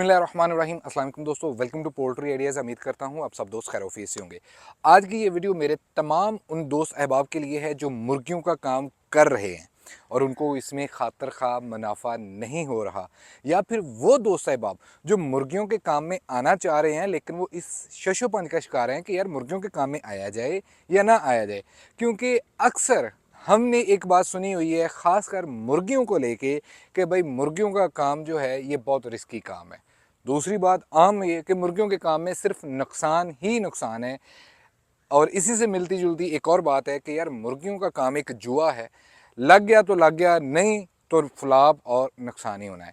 बिस्मिल्लाहिर्रहमानिर्रहीम। अस्सलाम वालेकुम दोस्तों, वेलकम टू पोल्ट्री आइडियाज़। उम्मीद करता हूँ आप सब दोस्त खैर ऑफिस से होंगे। आज की ये वीडियो मेरे तमाम उन दोस्त अहबाब के लिए है जो मुर्गियों का काम कर रहे हैं और उनको इसमें खातर खा मुनाफा नहीं हो रहा, या फिर वो दोस्त अहबाब जो मुर्गियों के काम में आना चाह रहे हैं लेकिन वो इस शशोपंज का शिकार हैं कि यार मुर्गियों के काम में आया जाए या ना आया जाए। क्योंकि अक्सर हमने एक बात सुनी हुई है ख़ासकर मुर्गियों को लेके कि भाई मुर्गियों का काम जो है ये बहुत रिस्की काम है। दूसरी बात आम ये कि मुर्गियों के काम में सिर्फ नुकसान ही नुकसान है। और इसी से मिलती जुलती एक और बात है कि यार मुर्गियों का काम एक जुआ है, लग गया तो लग गया, नहीं तो फ्लॉप और नुकसान ही होना है।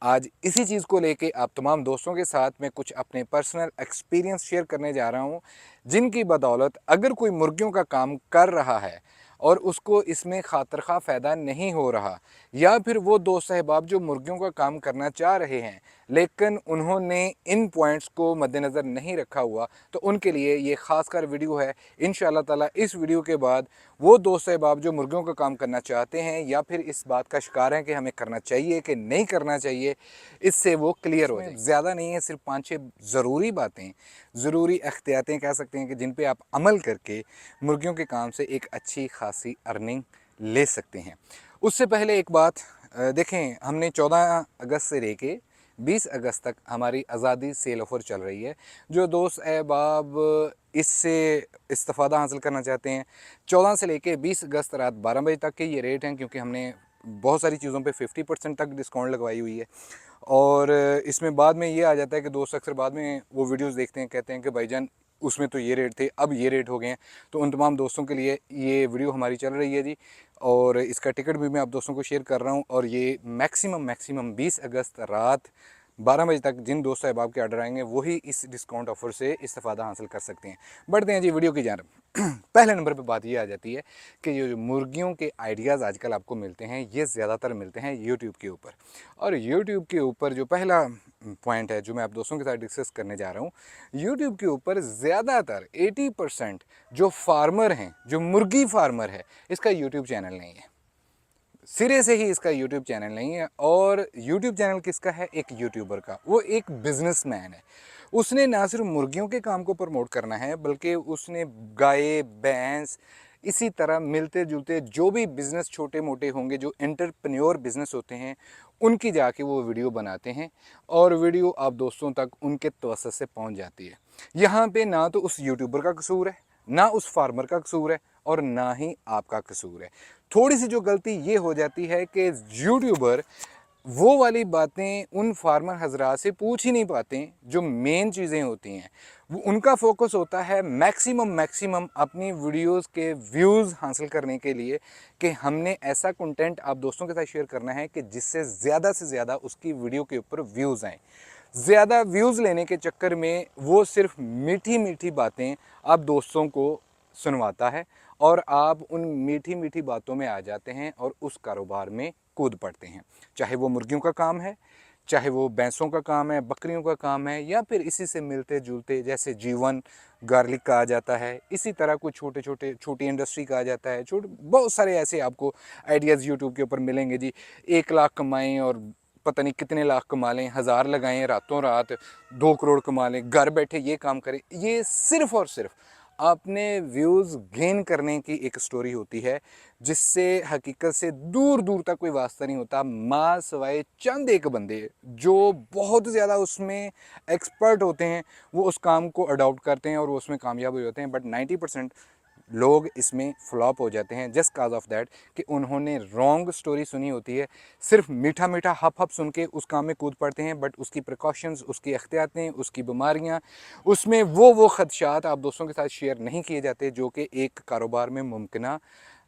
आज इसी चीज़ को लेके आप तमाम दोस्तों के साथ मैं कुछ अपने पर्सनल एक्सपीरियंस शेयर करने जा रहा हूँ, जिनकी बदौलत अगर कोई मुर्गियों का काम कर रहा है और उसको इसमें खातर खा फ़ायदा नहीं हो रहा, या फिर वो दोस्त अहबाब जो मुर्गियों का काम करना चाह रहे हैं लेकिन उन्होंने इन पॉइंट्स को मद्देनज़र नहीं रखा हुआ, तो उनके लिए ये ख़ासकर वीडियो है। इंशाअल्लाह ताला इस वीडियो के बाद वो दोस्त अहबाब जो मुर्गियों का काम करना चाहते हैं या फिर इस बात का शिकार हैं कि हमें करना चाहिए कि नहीं करना चाहिए, इससे वो क्लियर हो जाए। ज़्यादा नहीं है, सिर्फ 5-6 ज़रूरी बातें, ज़रूरी एहतियातें कह सकते हैं कि जिन पे आप अमल करके मुर्गियों के काम से एक अच्छी खासी अर्निंग ले सकते हैं। उससे पहले एक बात देखें, हमने 14 अगस्त से लेके 20 अगस्त तक हमारी आज़ादी सेल ऑफ़र चल रही है। जो दोस्त अहबाब इससे इस्तिफ़ादा हासिल करना चाहते हैं, 14 से लेके 20 अगस्त रात 12 बजे तक के ये रेट हैं, क्योंकि हमने बहुत सारी चीज़ों पे 50% तक डिस्काउंट लगवाई हुई है। और इसमें बाद में ये आ जाता है कि दोस्त अक्सर बाद में वो वीडियोस देखते हैं, कहते हैं कि भाईजान उसमें तो ये रेट थे, अब ये रेट हो गए हैं। तो उन तमाम दोस्तों के लिए ये वीडियो हमारी चल रही है जी, और इसका टिकट भी मैं आप दोस्तों को शेयर कर रहा हूँ। और ये मैक्सिमम 20 अगस्त रात 12 बजे तक जिन दोस्त अहबाब के ऑर्डर आएंगे वही इस डिस्काउंट ऑफ़र से इस्तेफ़ादा हासिल कर सकते हैं। बढ़ते हैं जी वीडियो की जानब। पहले नंबर पे बात ये आ जाती है कि ये जो मुर्गियों के आइडियाज़ आजकल आपको मिलते हैं ये ज़्यादातर मिलते हैं यूट्यूब के ऊपर। और यूट्यूब के ऊपर जो पहला पॉइंट है जो मैं आप दोस्तों के साथ डिस्कस करने जा रहा हूँ, यूट्यूब के ऊपर ज़्यादातर 80% जो फार्मर हैं, जो मुर्गी फार्मर है, इसका यूट्यूब चैनल नहीं है। सिरे से ही इसका यूट्यूब चैनल नहीं है। और यूट्यूब चैनल किसका है? एक यूट्यूबर का। वो एक बिजनेसमैन है। उसने ना सिर्फ मुर्गियों के काम को प्रमोट करना है बल्कि उसने गाय, भैंस, इसी तरह मिलते जुलते जो भी बिज़नेस छोटे मोटे होंगे, जो एंटरप्रेन्योर बिज़नेस होते हैं, उनकी जाके वो वीडियो बनाते हैं और वीडियो आप दोस्तों तक उनके तवज्जुह से पहुंच जाती है। यहाँ पे ना तो उस यूट्यूबर का कसूर है, ना उस फार्मर का कसूर है, और ना ही आपका कसूर है। थोड़ी सी जो गलती ये हो जाती है कि यूट्यूबर वो वाली बातें उन फार्मर हजरात से पूछ ही नहीं पाते जो मेन चीज़ें होती हैं। वो उनका फोकस होता है मैक्सिमम अपनी वीडियोस के व्यूज़ हासिल करने के लिए, कि हमने ऐसा कंटेंट आप दोस्तों के साथ शेयर करना है कि जिससे ज़्यादा से ज़्यादा उसकी वीडियो के ऊपर व्यूज़ आएँ। ज़्यादा व्यूज़ लेने के चक्कर में वो सिर्फ मीठी मीठी बातें आप दोस्तों को सुनवाता है और आप उन मीठी मीठी बातों में आ जाते हैं और उस कारोबार में कूद पड़ते हैं। चाहे वो मुर्गियों का काम है, चाहे वो भैंसों का काम है, बकरियों का काम है, या फिर इसी से मिलते जुलते जैसे जीवन गार्लिक का आ जाता है, इसी तरह कुछ छोटी इंडस्ट्री का आ जाता है। छोटे बहुत सारे ऐसे आपको आइडियाज़ यूट्यूब के ऊपर मिलेंगे जी। 1 लाख कमाएं और पता नहीं कितने लाख कमा लें, 1000 लगाएं, रातों रात 2 करोड़ कमा लें, घर बैठे ये काम करें। ये सिर्फ और सिर्फ आपने व्यूज़ गेन करने की एक स्टोरी होती है, जिससे हकीकत से दूर दूर तक कोई वास्ता नहीं होता, माँ सवाए चंद एक बंदे जो बहुत ज़्यादा उसमें एक्सपर्ट होते हैं, वो उस काम को अडॉप्ट करते हैं और वो उसमें कामयाब हो जाते हैं। बट 90% लोग इसमें फ्लॉप हो जाते हैं जस्ट काज ऑफ दैट कि उन्होंने रॉन्ग स्टोरी सुनी होती है। सिर्फ मीठा मीठा हप हप सुन के उस काम में कूद पड़ते हैं, बट उसकी प्रिकॉशंस, उसकी एहतियातें, उसकी बीमारियां, उसमें वो खदशात आप दोस्तों के साथ शेयर नहीं किए जाते जो कि एक कारोबार में मुमकिन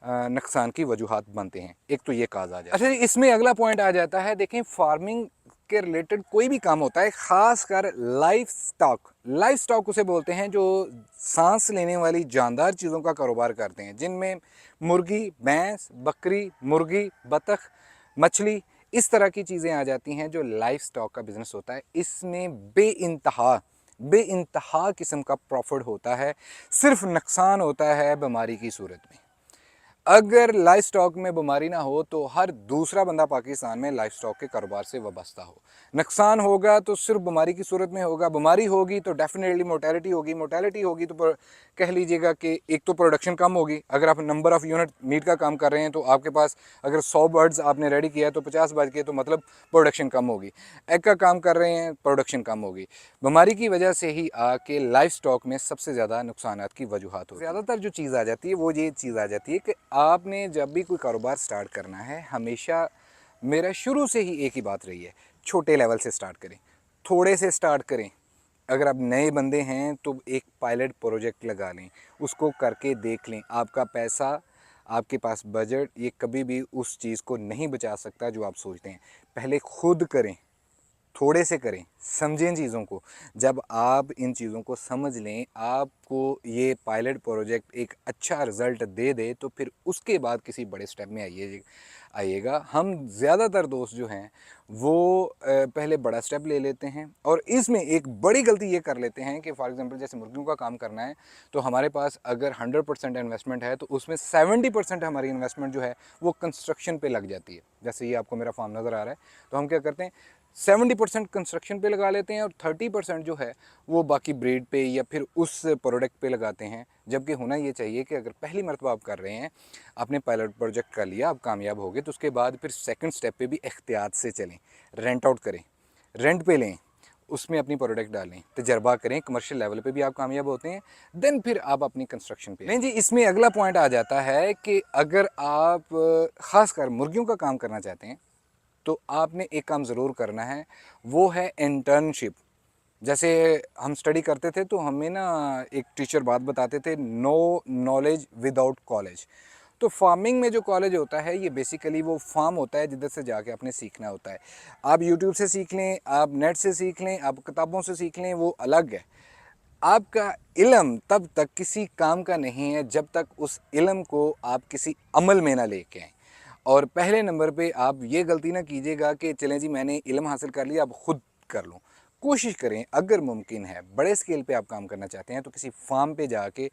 नुकसान की वजूहात बनते हैं। एक तो ये काज आ जाता है। अच्छा, इसमें अगला पॉइंट आ जाता है, देखें फार्मिंग के रिलेटेड कोई भी काम होता है, ख़ास कर लाइफ स्टॉक उसे बोलते हैं जो सांस लेने वाली जानदार चीज़ों का कारोबार करते हैं, जिनमें मुर्गी, भैंस, बकरी, मुर्गी, बतख, मछली, इस तरह की चीज़ें आ जाती हैं जो लाइफ स्टॉक का बिज़नेस होता है। इसमें बेइंतहा किस्म का प्रॉफिट होता है, सिर्फ नुकसान होता है बीमारी की सूरत में। अगर लाइफ स्टॉक में बीमारी ना हो तो हर दूसरा बंदा पाकिस्तान में लाइफ स्टॉक के कारोबार से वाबस्ता हो। नुकसान होगा तो सिर्फ बीमारी की सूरत में होगा, बीमारी होगी तो डेफिनेटली मोर्टेलिटी होगी, मोर्टेलिटी होगी तो कह लीजिएगा कि एक तो प्रोडक्शन कम होगी। अगर आप नंबर ऑफ़ यूनिट मीट का काम कर रहे हैं तो आपके पास अगर 100 बर्ड्स आपने रेडी किया है तो 50 बच गए, तो मतलब प्रोडक्शन कम होगी। एग का काम कर रहे हैं, प्रोडक्शन कम होगी। बीमारी की वजह से ही आके लाइफ स्टॉक में सबसे ज़्यादा नुकसानात की वजूहात होती है। ज़्यादातर जो चीज़ आ जाती है वो ये चीज़ आ जाती है कि आपने जब भी कोई कारोबार स्टार्ट करना है, हमेशा मेरा शुरू से ही एक ही बात रही है, छोटे लेवल से स्टार्ट करें, थोड़े से स्टार्ट करें। अगर आप नए बंदे हैं तो एक पायलट प्रोजेक्ट लगा लें, उसको करके देख लें। आपका पैसा, आपके पास बजट, ये कभी भी उस चीज़ को नहीं बचा सकता जो आप सोचते हैं। पहले खुद करें, थोड़े से करें, समझें चीज़ों को। जब आप इन चीज़ों को समझ लें, आपको ये पायलट प्रोजेक्ट एक अच्छा रिज़ल्ट दे दे, तो फिर उसके बाद किसी बड़े स्टेप में आइएगा। हम ज़्यादातर दोस्त जो हैं वो पहले बड़ा स्टेप ले लेते हैं और इसमें एक बड़ी गलती ये कर लेते हैं कि फॉर एग्जांपल जैसे मुर्गियों का काम करना है तो हमारे पास अगर 100% इन्वेस्टमेंट है तो उसमें 70% हमारी इन्वेस्टमेंट जो है वो कंस्ट्रक्शन पे लग जाती है। जैसे ये आपको मेरा फार्म नज़र आ रहा है, तो हम क्या करते हैं, 70% कंस्ट्रक्शन पे लगा लेते हैं और 30% जो है वो बाकी ब्रीड पे या फिर उस प्रोडक्ट पे लगाते हैं। जबकि होना ये चाहिए कि अगर पहली मरतबा आप कर रहे हैं, आपने पायलट प्रोजेक्ट कर लिया, आप कामयाब हो गए, तो उसके बाद फिर सेकंड स्टेप पे भी एहतियात से चलें, रेंट आउट करें, रेंट पे लें, उसमें अपनी प्रोडक्ट डालें, तजर्बा करें, कमर्शियल लेवल पे भी आप कामयाब होते हैं, देन फिर आप अपनी कंस्ट्रक्शन पे। नहीं जी, इसमें अगला पॉइंट आ जाता है कि अगर आप ख़ासकर मुर्गियों का काम करना चाहते हैं तो आपने एक काम ज़रूर करना है, वो है इंटर्नशिप। जैसे हम स्टडी करते थे तो हमें ना एक टीचर बात बताते थे, नो नॉलेज विदाउट कॉलेज। तो फार्मिंग में जो कॉलेज होता है ये बेसिकली वो फार्म होता है जिधर से जाके आपने सीखना होता है। आप यूट्यूब से सीख लें, आप नेट से सीख लें, आप किताबों से सीख लें, वो अलग है। आपका इल्म तब तक किसी काम का नहीं है जब तक उस इल्म को आप किसी अमल में ना लेके आएँ। और पहले नंबर पे आप ये गलती ना कीजिएगा कि चलें जी मैंने इल्म हासिल कर लिया, अब खुद कर लूँ। कोशिश करें, अगर मुमकिन है, बड़े स्केल पे आप काम करना चाहते हैं तो किसी फार्म पे जाके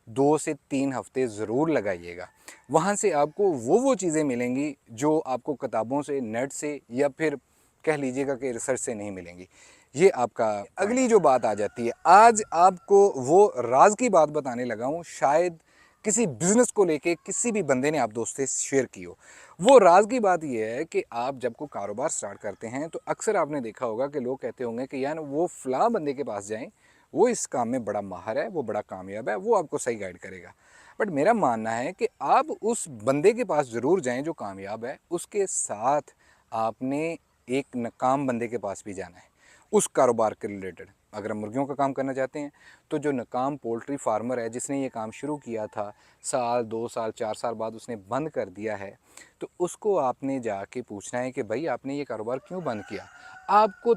2 से 3 हफ्ते ज़रूर लगाइएगा। वहाँ से आपको वो चीज़ें मिलेंगी जो आपको किताबों से, नेट से या फिर कह लीजिएगा कि रिसर्च से नहीं मिलेंगी। ये आपका अगली जो बात आ जाती है, आज आपको वो राज की बात बताने लगा हूँ, शायद किसी बिज़नेस को लेके किसी भी बंदे ने आप दोस्त से शेयर की हो। वो राज की बात ये है कि आप जब कोई कारोबार स्टार्ट करते हैं तो अक्सर आपने देखा होगा कि लोग कहते होंगे कि यार वो फ़लाँ बंदे के पास जाएं, वो इस काम में बड़ा माहिर है, वो बड़ा कामयाब है, वो आपको सही गाइड करेगा। बट मेरा मानना है कि आप उस बंदे के पास ज़रूर जाएं जो कामयाब है, उसके साथ आपने एक नाकाम बंदे के पास भी जाना है उस कारोबार के रिलेटेड। अगर हम मुर्गियों का काम करना चाहते हैं तो जो नाकाम पोल्ट्री फार्मर है जिसने ये काम शुरू किया था, साल 2 साल 4 साल बाद उसने बंद कर दिया है, तो उसको आपने जाके पूछना है कि भाई आपने ये कारोबार क्यों बंद किया। आपको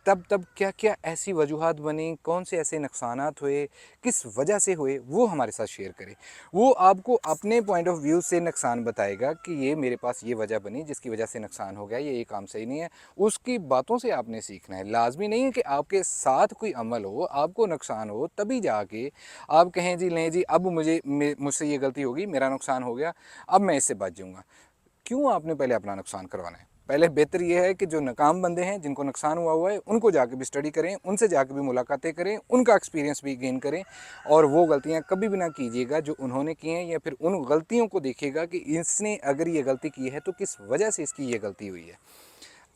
तब क्या क्या ऐसी वजूहात बनी, कौन से ऐसे नुकसानात हुए, किस वजह से हुए, वो हमारे साथ शेयर करें। वो आपको अपने पॉइंट ऑफ व्यू से नुकसान बताएगा कि ये मेरे पास ये वजह बनी जिसकी वजह से नुकसान हो गया, ये काम सही नहीं है। उसकी बातों से आपने सीखना है। लाजमी नहीं है कि आपके साथ कोई अमल हो, आपको नुकसान हो, तभी जाके आप कहें जी नहीं जी अब मुझसे ये गलती होगी, मेरा नुकसान हो गया, अब मैं इससे बच जाऊँगा। क्यों आपने पहले अपना नुकसान करवाना है? पहले बेहतर ये है कि जो नाकाम बंदे हैं, जिनको नुकसान हुआ है, उनको जाके भी स्टडी करें, उनसे जाके भी मुलाकातें करें, उनका एक्सपीरियंस भी गेन करें और वो गलतियां कभी भी ना कीजिएगा जो उन्होंने की हैं, या फिर उन गलतियों को देखिएगा कि इसने अगर ये गलती की है तो किस वजह से इसकी ये गलती हुई है।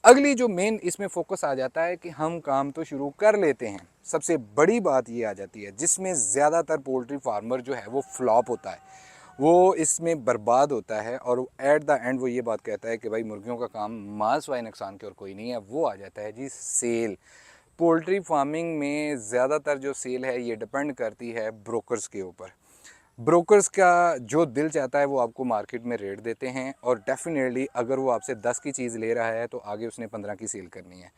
अगली जो मेन इसमें फोकस आ जाता है कि हम काम तो शुरू कर लेते हैं। सबसे बड़ी बात ये आ जाती है जिसमें ज़्यादातर पोल्ट्री फार्मर जो है वो फ्लॉप होता है, वो इसमें बर्बाद होता है और एट द एंड वो ये बात कहता है कि भाई मुर्गियों का काम माल सिवाय नुकसान के और कोई नहीं है। वो आ जाता है जी सेल। पोल्ट्री फार्मिंग में ज़्यादातर जो सेल है ये डिपेंड करती है ब्रोकर्स के ऊपर। ब्रोकर्स का जो दिल चाहता है वो आपको मार्केट में रेट देते हैं और डेफिनेटली अगर वो आपसे 10 की चीज़ ले रहा है तो आगे उसने 15 की सेल करनी है।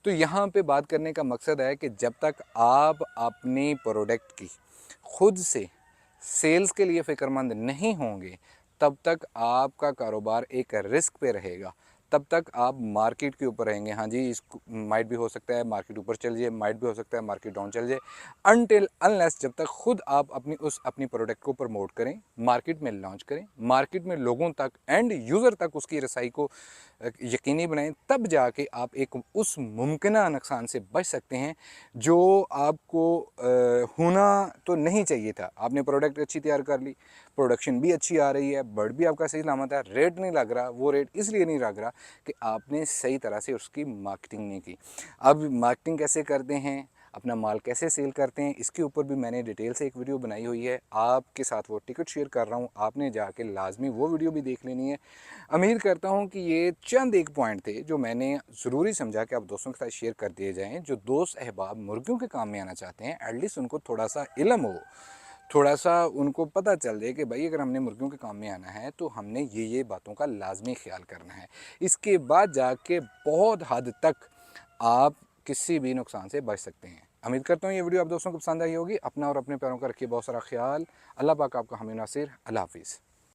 तो यहाँ पे बात करने का मकसद है कि जब तक आप अपनी प्रोडक्ट की खुद से सेल्स के लिए फ़िक्रमंद नहीं होंगे तब तक आपका कारोबार एक रिस्क पे रहेगा, तब तक आप मार्केट के ऊपर रहेंगे। हाँ जी, इस माइट भी हो सकता है मार्केट ऊपर चल जाए, माइट भी हो सकता है मार्केट डाउन चल जाए, अनटिल अनलेस जब तक खुद आप अपनी प्रोडक्ट को प्रमोट करें, मार्केट में लॉन्च करें, मार्केट में लोगों तक, एंड यूज़र तक उसकी रसाई को यकीनी बनाएं, तब जाके आप एक उस मुमकिना नुकसान से बच सकते हैं जो आपको होना तो नहीं चाहिए था। आपने प्रोडक्ट अच्छी तैयार कर ली, प्रोडक्शन भी अच्छी आ रही है, बर्ड भी आपका सही सलामत है, रेट नहीं लग रहा, वो रेट इसलिए नहीं लग रहा कि आपने सही तरह से उसकी मार्केटिंग नहीं की। अब मार्केटिंग कैसे करते हैं, अपना माल कैसे सेल करते हैं, इसके ऊपर भी मैंने डिटेल से एक वीडियो बनाई हुई है, आपके साथ वो टिकट शेयर कर रहा हूँ, आपने जाके लाजमी वो वीडियो भी देख लेनी है। उम्मीद करता हूँ कि ये चंद एक पॉइंट थे जो मैंने ज़रूरी समझा कि आप दोस्तों के साथ शेयर कर दिए जाएँ। जो दोस्त अहबाब मुर्गियों के काम में आना चाहते हैं, एटलीस्ट उनको थोड़ा सा इल्म हो, थोड़ा सा उनको पता चल जाए कि भाई अगर हमने मुर्गियों के काम में आना है तो हमने ये बातों का लाजमी ख्याल करना है। इसके बाद जाके बहुत हद तक आप किसी भी नुकसान से बच सकते हैं। उम्मीद करता हूँ ये वीडियो आप दोस्तों को पसंद आई होगी। अपना और अपने प्यारों का रखिए बहुत सारा ख्याल। अल्लाह पाक आपका हामी नासिर। अल्लाह हाफिज़।